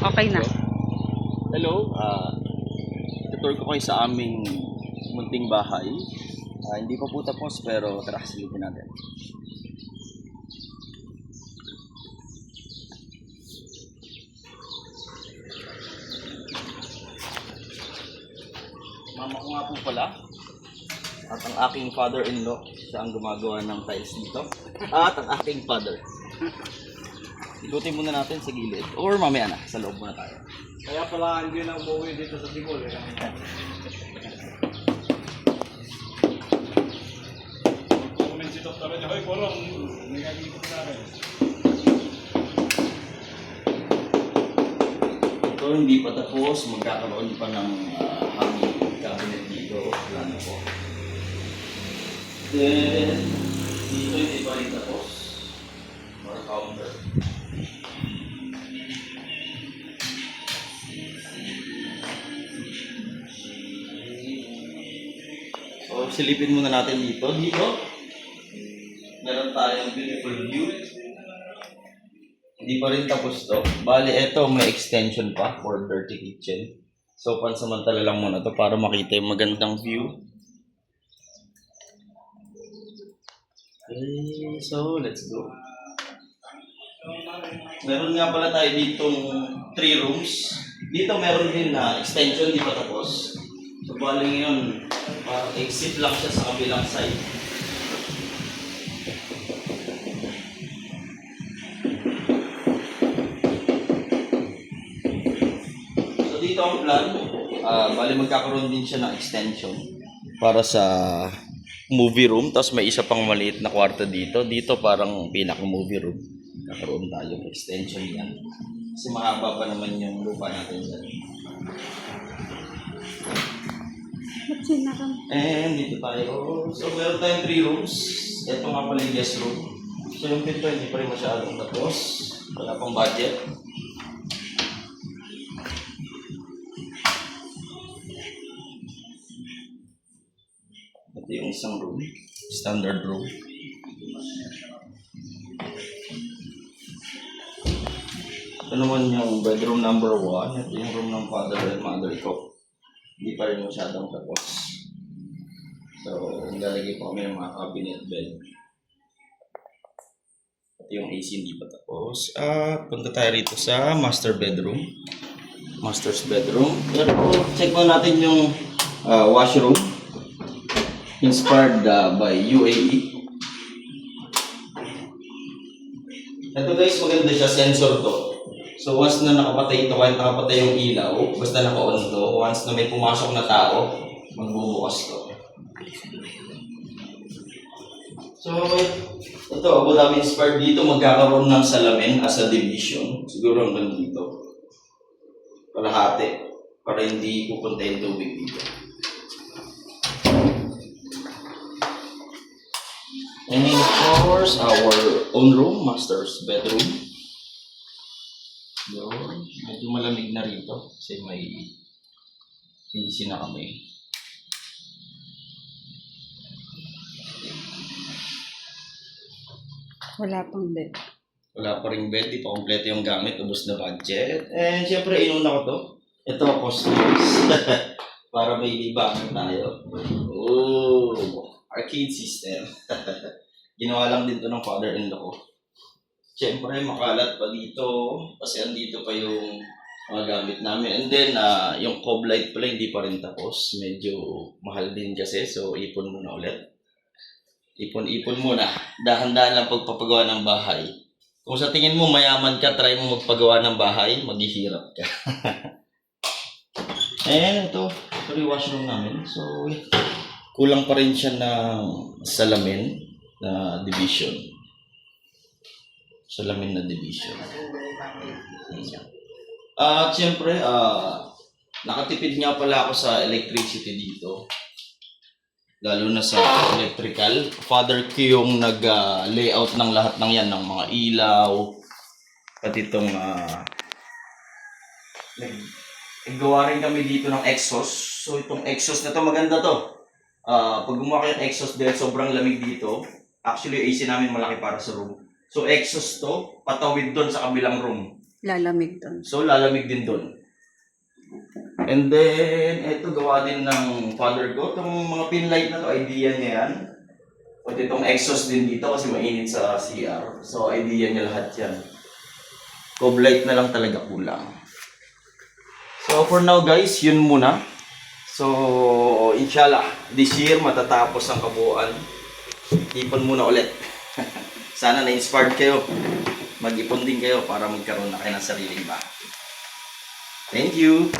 Okay na. Hello, tutur ko kayo sa aming munting bahay. Hindi pa po tapos pero tara, silipin natin. Mama ko nga po pala. At ang aking father-in-law, siya ang gumagawa ng tiles dito. At ang aking father. Ikutin muna natin sa gilid. Or mamaya na, sa loob muna tayo. Kaya pala hindi na umuwi dito sa Timol. Comment si Dr. Raja, hoy, porong, nagagigit na rin. Ito hindi pa tapos, magkakaroon pa ng hanging cabinet dito. Wala na po. Then, dito hindi pa rin tapos. More counter. So, silipin muna natin dito. Dito, meron tayong beautiful view. Hindi pa rin tapos to. Bali, eto may extension pa for dirty kitchen. So, pansamantala lang muna to para makita yung magandang view. Okay, so let's go. Meron nga pala tayo ditong 3 rooms. Dito meron din na extension, di pa tapos. So, bali ngayon, parang exit lang siya sa kabilang side. Dito ang plan, bali magkakaroon din siya ng extension para sa movie room, tapos may isa pang maliit na kwarto dito. Dito parang pinaka-movie room. Kakaroon tayo ng extension yan. Kasi mahaba pa naman yung lupa natin dyan. And dito tayo. So meron tayong 3 rooms. Ito nga pala yung guest room. So yung pinto hindi pa rin masyadong tapos. Wala pang budget. Ito yung isang room, standard room. Ito naman yung bedroom number 1. Ito yung room ng father and mother ko. Hindi pa rin masyadong tapos. So, naglalagay pa kami ng mga cabinet bed. Ito yung AC hindi pa tapos. At punta tayo rito sa master bedroom. Master's bedroom. Pero check mo natin yung washroom. Inspired by UAE. Ito guys, maganda siya, sensor to. So once na nakapatay ito, kahit nakapatay yung ilaw, basta naka-on to, once na may pumasok na tao, magbubukas to. So ito, Abu Dhabi inspired dito, magkakaroon ng salamin as a division. Siguro hanggang dito. Kalahati, para hindi pupunta yung tubig dito. And of course, our own room, master's bedroom. Yun, medyo malamig na rito kasi may AC na kami. Wala pang bed. Wala pa ring bed, di pa kompleto yung gamit, ubos na budget. And syempre, inuna ko to. Ito, cosmos. Para may libangan tayo. Oh, arcade system. Ginawa lang din to ng father-in-law ko. Siyempre, makalat pa dito. Kasi andito pa yung mga gamit namin. And then, yung cob light pala hindi pa rin tapos. Medyo mahal din kasi. So, ipon muna ulit. Ipon-ipon muna. Dahan-dahan lang pagpapagawa ng bahay. Kung sa tingin mo mayaman ka, try mo magpagawa ng bahay, maghihirap ka. And ito yung washroom namin. So, kulang pa rin siya ng salamin na division. Salamin na division. At siyempre, nakatipid nga pala ako sa electricity dito. Lalo na sa electrical. Father ko yung nag-layout ng lahat ng yan, ng mga ilaw. Pati itong naggawa rin kami dito ng exhaust. So itong exhaust na to maganda to. Pag gumawa kayo ng exhaust dahil sobrang lamig dito, actually AC namin malaki para sa room. So exhaust to, patawid doon sa kabilang room. Lalamig doon. So, lalamig din doon. And then, ito gawa din ng father ko. Itong mga pin light na to, idea niya yan. Pati itong exhaust din dito kasi mainit sa CR. So, idea niya lahat yan. Cob light na lang talaga kulang. So, for now guys, yun muna. So, inshallah, this year matatapos ang kabuuan. Ipon muna ulit. Sana na-inspired kayo. Mag-ipon din kayo para magkaroon na kayo ng sariling bahay. Thank you!